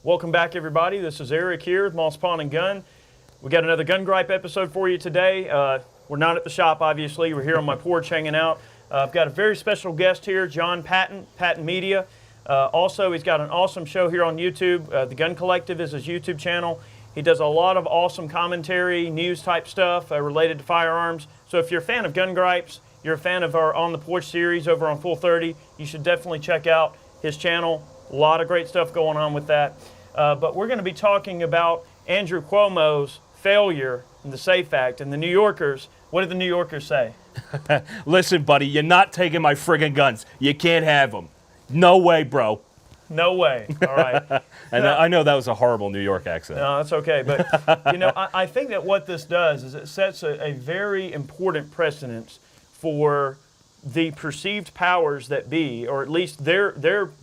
Welcome back, everybody. This is Eric here with Moss Pawn and Gun. We got another Gun Gripe episode for you today. We're not at the shop, obviously. We're here on my porch hanging out. I've got a very special guest here, Jon Patton, Patton Media. Also, he's got an awesome show here on YouTube. The Gun Collective is his YouTube channel. He does a lot of awesome commentary, news-type stuff related to firearms. So if you're a fan of Gun Gripes, you're a fan of our On the Porch series over on Full 30, you should definitely check out his channel. A lot of great stuff going on with that. But we're going to be talking about Andrew Cuomo's failure in the SAFE Act. And the New Yorkers, what did the New Yorkers say? Listen, buddy, you're not taking my friggin' guns. You can't have them. No way, bro. No way. All right. And I know that was a horrible New York accent. No, that's okay. But, you know, I think that what this does is it sets a very important precedence for the perceived powers that be, or at least their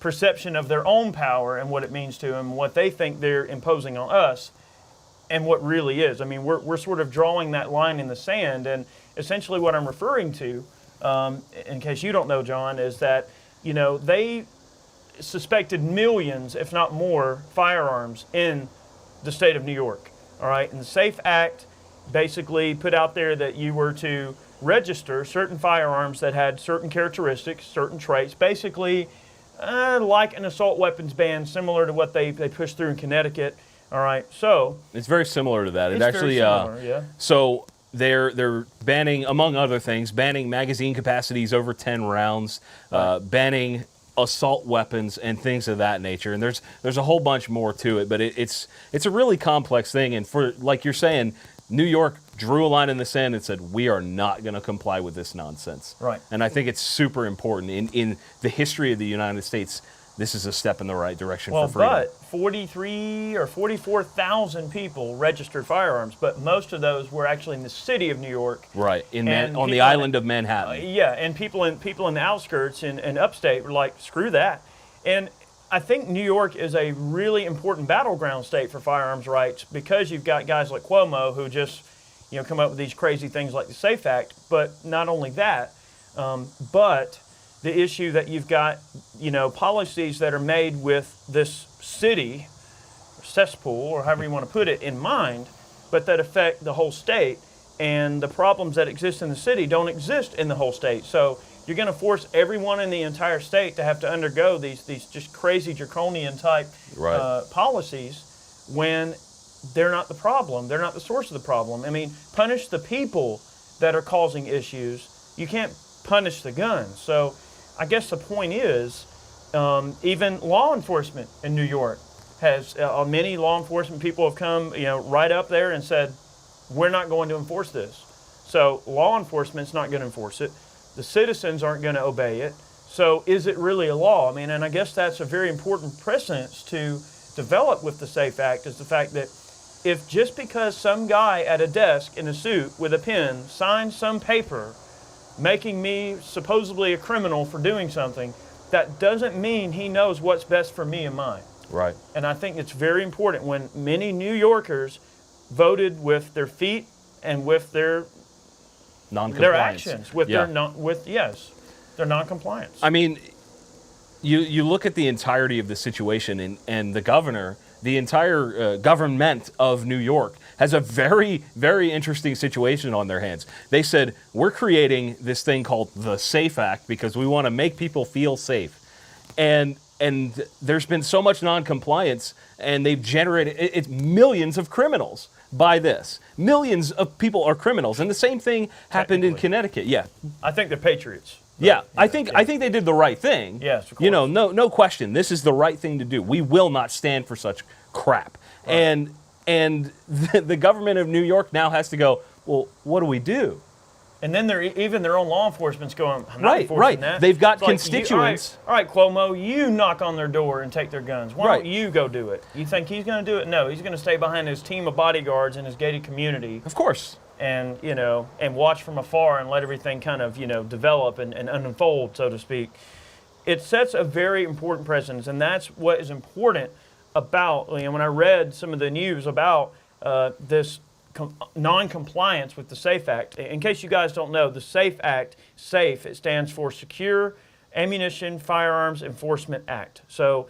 perception of their own power and what it means to them, what they think they're imposing on us, and what really is. I mean, we're sort of drawing that line in the sand, and essentially what I'm referring to, in case you don't know, John, is that, you know, they suspected millions, if not more, firearms in the state of New York. All right, and the SAFE Act basically put out there that you were to register certain firearms that had certain characteristics, certain traits, basically like an assault weapons ban, similar to what they pushed through in Connecticut. All right, so it's very similar to that. It's actually very similar, yeah. So they're banning, among other things, banning magazine capacities over 10 rounds, banning assault weapons and things of that nature. And there's a whole bunch more to it, but it's a really complex thing. And for, like you're saying, New York drew a line in the sand and said, we are not going to comply with this nonsense. Right. And I think it's super important. In the history of the United States, this is a step in the right direction for freedom. Well, but 43 or 44,000 people registered firearms, but most of those were actually in the city of New York. Right, on the island of Manhattan. Yeah, and people in the outskirts and upstate were like, screw that. And I think New York is a really important battleground state for firearms rights because you've got guys like Cuomo who just, you know, come up with these crazy things like the SAFE Act. But not only that, but the issue that you've got, you know, policies that are made with this city, cesspool, or however you want to put it, in mind, but that affect the whole state. And the problems that exist in the city don't exist in the whole state. So you're going to force everyone in the entire state to have to undergo these just crazy draconian type policies when they're not the problem. They're not the source of the problem. I mean, punish the people that are causing issues. You can't punish the guns. So I guess the point is, even law enforcement in New York has, many law enforcement people have come, you know, right up there and said, we're not going to enforce this. So law enforcement's not going to enforce it. The citizens aren't going to obey it. So is it really a law? I mean, and I guess that's a very important precedence to develop with the SAFE Act, is the fact that if just because some guy at a desk in a suit with a pen signs some paper making me supposedly a criminal for doing something, that doesn't mean he knows what's best for me and mine. Right. And I think it's very important when many New Yorkers voted with their feet and with their actions, with their non-compliance. I mean, you look at the entirety of the situation, and the governor, the entire government of New York has a very, very interesting situation on their hands. They said, we're creating this thing called the SAFE Act because we want to make people feel safe. And there's been so much non-compliance, and they've generated millions of criminals by this. Millions of people are criminals, and the same thing happened in Connecticut. Yeah, I think they're patriots. Yeah, I think they did the right thing. Yes, of course. You know, no question. This is the right thing to do. We will not stand for such crap. Right. And the government of New York now has to go, well, what do we do? And then even their own law enforcement's going, I'm not enforcing that. They've got constituents. All right, Cuomo, you knock on their door and take their guns. Why don't you go do it? You think he's going to do it? No, he's going to stay behind his team of bodyguards in his gated community. Of course. And, you know, and watch from afar and let everything kind of, you know, develop and unfold, so to speak. It sets a very important precedence, and that's what is important about, you know, when I read some of the news about this non-compliance with the SAFE Act. In case you guys don't know, the SAFE Act, SAFE, it stands for Secure Ammunition Firearms Enforcement Act. So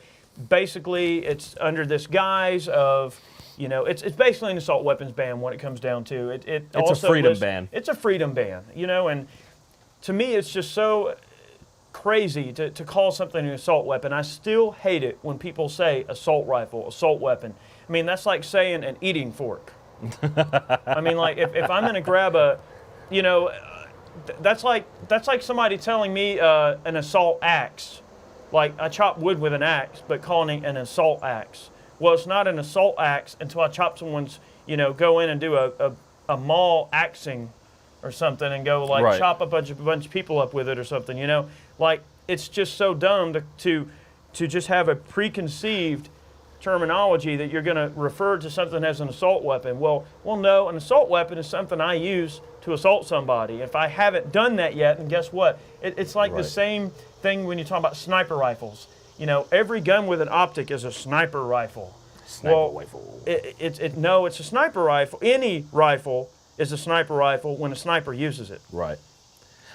basically it's under this guise of, it's basically an assault weapons ban when it comes down to it. It's also a freedom ban. It's a freedom ban, and to me it's just so crazy to call something an assault weapon. I still hate it when people say assault rifle, assault weapon. I mean, that's like saying an eating fork. I mean, like if I'm going to grab a, that's like somebody telling me an assault axe. Like I chop wood with an axe, but calling it an assault axe. Well, it's not an assault axe until I chop someone's, go in and do a mall axing or something and go like chop a bunch of people up with it or something, Like it's just so dumb to just have a preconceived terminology that you're going to refer to something as an assault weapon. Well, no, an assault weapon is something I use to assault somebody. If I haven't done that yet, then guess what? It's like the same thing when you talk about sniper rifles. Every gun with an optic is a sniper rifle. Rifle. It's a sniper rifle. Any rifle is a sniper rifle when a sniper uses it. Right.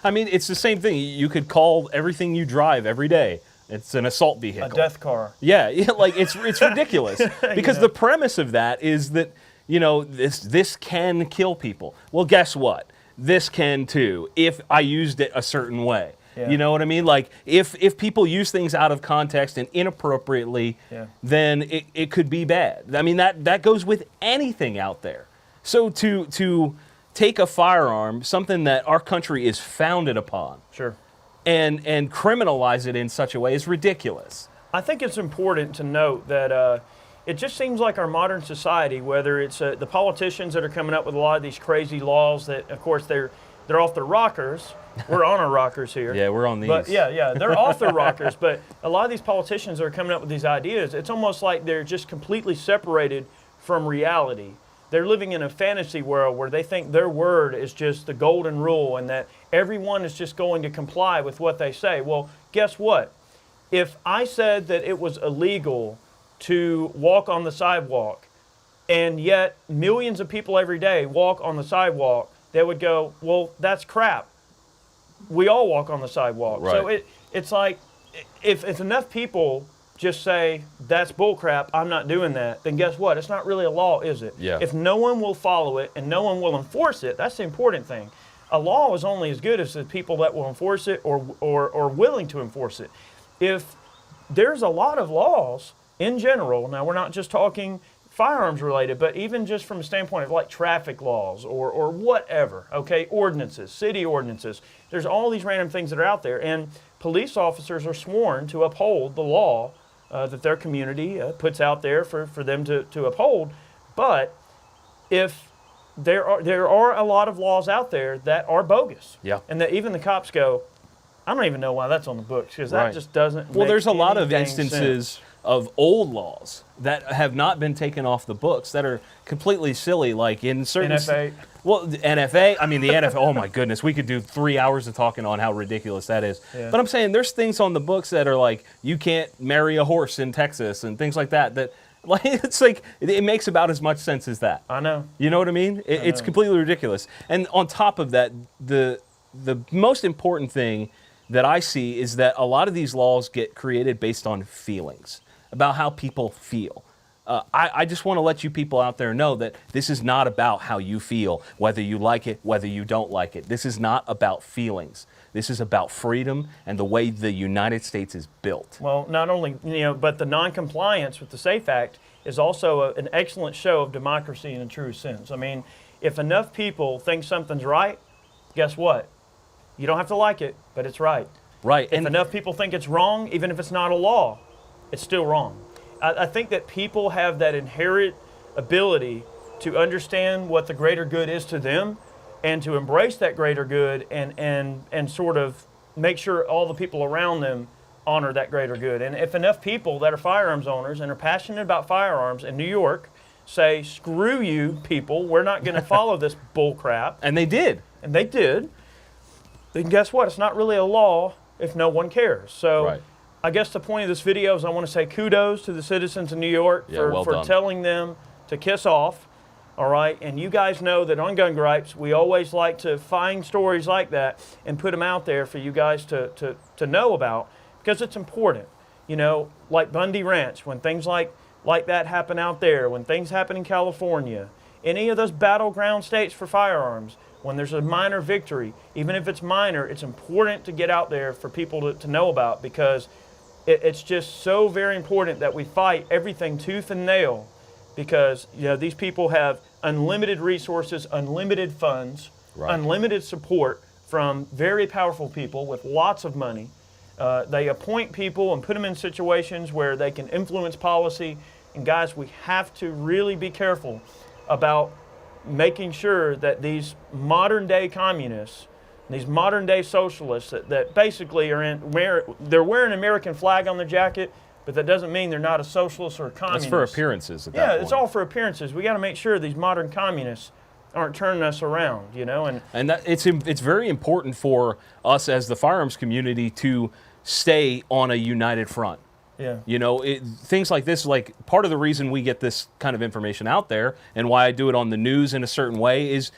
I mean, it's the same thing. You could call everything you drive every day, it's an assault vehicle. A death car. Yeah, like it's ridiculous. Because the premise of that is that, this can kill people. Well, guess what? This can too, if I used it a certain way. Yeah. You know what I mean? Like, if people use things out of context and inappropriately, then it could be bad. I mean, that goes with anything out there. So to take a firearm, something that our country is founded upon, and criminalize it in such a way is ridiculous. I think it's important to note that it just seems like our modern society, whether it's the politicians that are coming up with a lot of these crazy laws that, of course, they're off their rockers. We're on our rockers here. Yeah, we're on these. But yeah, they're off their rockers. But a lot of these politicians that are coming up with these ideas, it's almost like they're just completely separated from reality. They're living in a fantasy world where they think their word is just the golden rule and that everyone is just going to comply with what they say. Well, guess what? If I said that it was illegal to walk on the sidewalk and yet millions of people every day walk on the sidewalk, they would go, well, that's crap. We all walk on the sidewalk. Right. So it's like if enough people just say, that's bullcrap, I'm not doing that, then guess what? It's not really a law, is it? Yeah. If no one will follow it and no one will enforce it, that's the important thing. A law is only as good as the people that will enforce it or willing to enforce it. If there's a lot of laws in general, now we're not just talking firearms related, but even just from a standpoint of like traffic laws or whatever, okay, ordinances, city ordinances, there's all these random things that are out there, and police officers are sworn to uphold the law that their community puts out there for them to uphold. But if there are a lot of laws out there that are bogus, and that even the cops go, I don't even know why that's on the books, because that just doesn't Well, make there's a lot of any instances sense. Of old laws that have not been taken off the books that are completely silly, like in certain... NFA. Well, the NFA, I mean, the NFA, oh my goodness, we could do 3 hours of talking on how ridiculous that is. Yeah. But I'm saying there's things on the books that are like, you can't marry a horse in Texas and things like that, like, it's like, it makes about as much sense as that. I know. You know what I mean? It's completely ridiculous. And on top of that, the most important thing that I see is that a lot of these laws get created based on feelings, about how people feel. I just want to let you people out there know that this is not about how you feel, whether you like it, whether you don't like it. This is not about feelings. This is about freedom and the way the United States is built. Well, not only, but the non-compliance with the SAFE Act is also an excellent show of democracy in a true sense. I mean, if enough people think something's right, guess what? You don't have to like it, but it's right. Right. If enough people think it's wrong, even if it's not a law, it's still wrong. I think that people have that inherent ability to understand what the greater good is to them and to embrace that greater good and sort of make sure all the people around them honor that greater good. And if enough people that are firearms owners and are passionate about firearms in New York say, screw you people, we're not going to follow this bull crap. And they did. And they did. Then guess what? It's not really a law if no one cares. So I guess the point of this video is I want to say kudos to the citizens of New York for telling them to kiss off. All right, and you guys know that on Gun Gripes, we always like to find stories like that and put them out there for you guys to know about, because it's important. like Bundy Ranch, when things like that happen out there, when things happen in California, any of those battleground states for firearms, when there's a minor victory, even if it's minor, it's important to get out there for people to know about, because it's just so very important that we fight everything tooth and nail, because these people have unlimited resources, unlimited funds, unlimited support from very powerful people with lots of money. They appoint people and put them in situations where they can influence policy. And guys, we have to really be careful about making sure that these modern day communists, these modern day socialists that basically they're wearing an American flag on their jacket, but that doesn't mean they're not a socialist or a communist. That's for appearances at that point. Yeah, it's all for appearances. We got to make sure these modern communists aren't turning us around, And it's very important for us as the firearms community to stay on a united front. Yeah. Things like this, like part of the reason we get this kind of information out there and why I do it on the news in a certain way is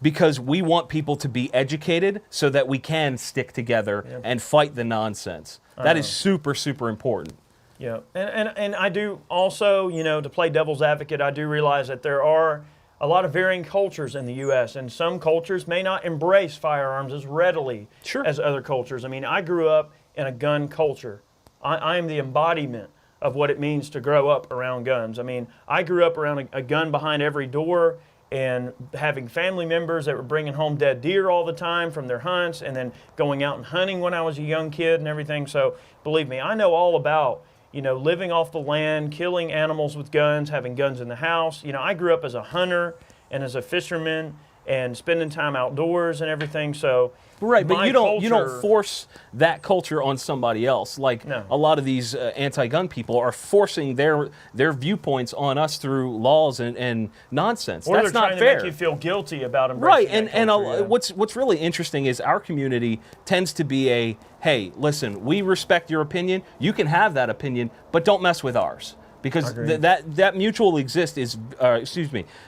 because we want people to be educated so that we can stick together and fight the nonsense. That is super, super important. Yeah, and I do also, to play devil's advocate, I do realize that there are a lot of varying cultures in the U.S., and some cultures may not embrace firearms as readily as other cultures. I mean, I grew up in a gun culture. I am the embodiment of what it means to grow up around guns. I mean, I grew up around a gun behind every door and having family members that were bringing home dead deer all the time from their hunts, and then going out and hunting when I was a young kid and everything. So believe me, I know all about, living off the land, killing animals with guns, having guns in the house. I grew up as a hunter and as a fisherman and spending time outdoors and everything. So right, but you don't force that culture on somebody else. Like a lot of these anti-gun people are forcing their viewpoints on us through laws and nonsense. Or that's they're not trying fair. to make you feel guilty about embracing right. that culture, What's really interesting is our community tends to be hey, listen, we respect your opinion. You can have that opinion, but don't mess with ours. Because that mutual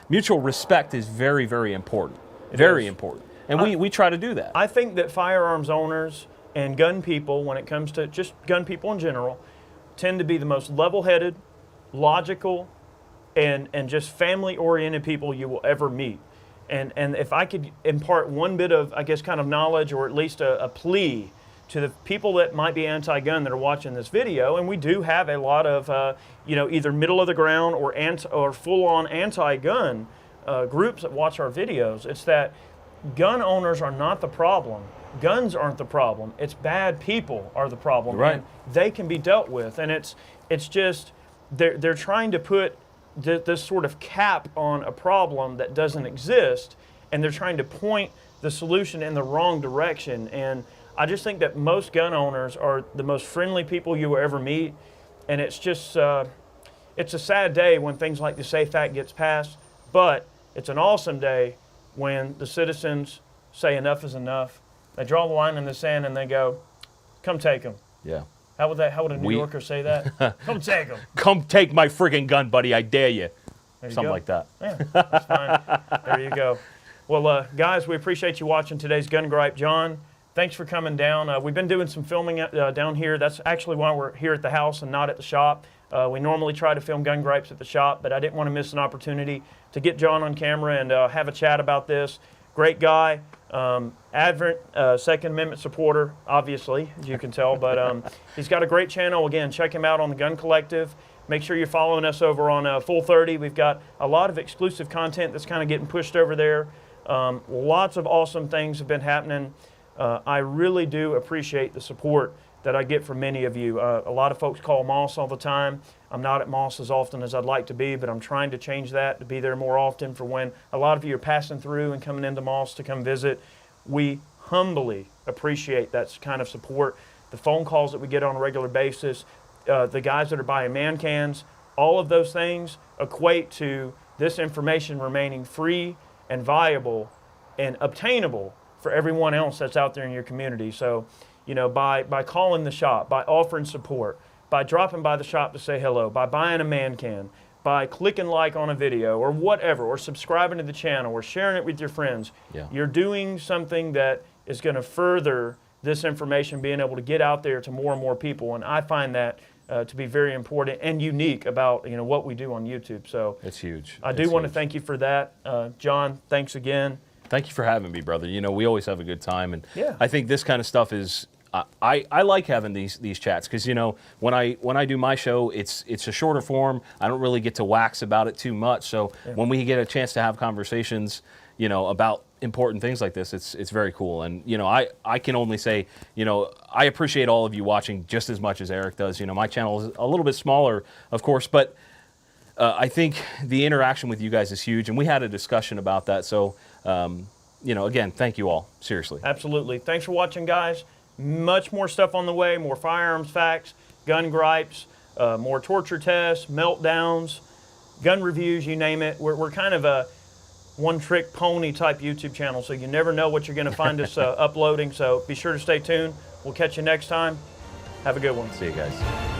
mutual respect is very, very important. Very important. And we try to do that. I think that firearms owners and gun people, when it comes to just gun people in general, tend to be the most level-headed, logical, and just family-oriented people you will ever meet. And if I could impart one bit of, I guess, kind of knowledge, or at least a plea to the people that might be anti-gun that are watching this video, and we do have a lot of, either middle of the ground or full-on anti-gun groups that watch our videos. It's that gun owners are not the problem. Guns aren't the problem. It's bad people are the problem. Right. And they can be dealt with. And it's just they're trying to put this sort of cap on a problem that doesn't exist, and they're trying to point the solution in the wrong direction. And I just think that most gun owners are the most friendly people you will ever meet, and it's just it's a sad day when things like the SAFE Act gets passed, but it's an awesome day when the citizens say enough is enough. They draw the line in the sand and they go, "Come take them." Yeah. How would a New Yorker say that? Come take them. Come take my friggin' gun, buddy. I dare you. Something like that. Yeah, that's fine. There you go. Well, guys, we appreciate you watching today's Gun Gripe. Jon, thanks for coming down. We've been doing some filming down here. That's actually why we're here at the house and not at the shop. We normally try to film Gun Gripes at the shop, but I didn't want to miss an opportunity to get Jon on camera and have a chat about this. Great guy, advert Second Amendment supporter, obviously, as you can tell, but he's got a great channel. Again, check him out on the Gun Collective. Make sure you're following us over on Full 30. We've got a lot of exclusive content that's kind of getting pushed over there. Lots of awesome things have been happening. I really do appreciate the support that I get from many of you. A lot of folks call Moss all the time. I'm not at Moss as often as I'd like to be, but I'm trying to change that to be there more often for when a lot of you are passing through and coming into Moss to come visit. We humbly appreciate that kind of support. The phone calls that we get on a regular basis, the guys that are buying man cans, all of those things equate to this information remaining free and viable and obtainable for everyone else that's out there in your community. So, by calling the shop, by offering support, by dropping by the shop to say hello, by buying a man can, by clicking like on a video or whatever, or subscribing to the channel or sharing it with your friends, you're doing something that is going to further this information being able to get out there to more and more people. And I find that to be very important and unique about what we do on YouTube. So it's huge. I do want to thank you for that, Jon. Thanks again. Thank you for having me, brother. We always have a good time, and yeah. I think this kind of stuff is. I like having these chats because when I do my show, it's a shorter form. I don't really get to wax about it too much. So when we get a chance to have conversations, about important things like this, it's very cool. And I can only say, I appreciate all of you watching just as much as Eric does. My channel is a little bit smaller, of course, but I think the interaction with you guys is huge, and we had a discussion about that. So again, thank you all, seriously. Absolutely. Thanks for watching, guys. Much more stuff on the way, more firearms facts, gun gripes, more torture tests, meltdowns, gun reviews, you name it. We're kind of a one-trick pony type YouTube channel, so you never know what you're going to find us uploading. So be sure to stay tuned. We'll catch you next time. Have a good one. See you guys.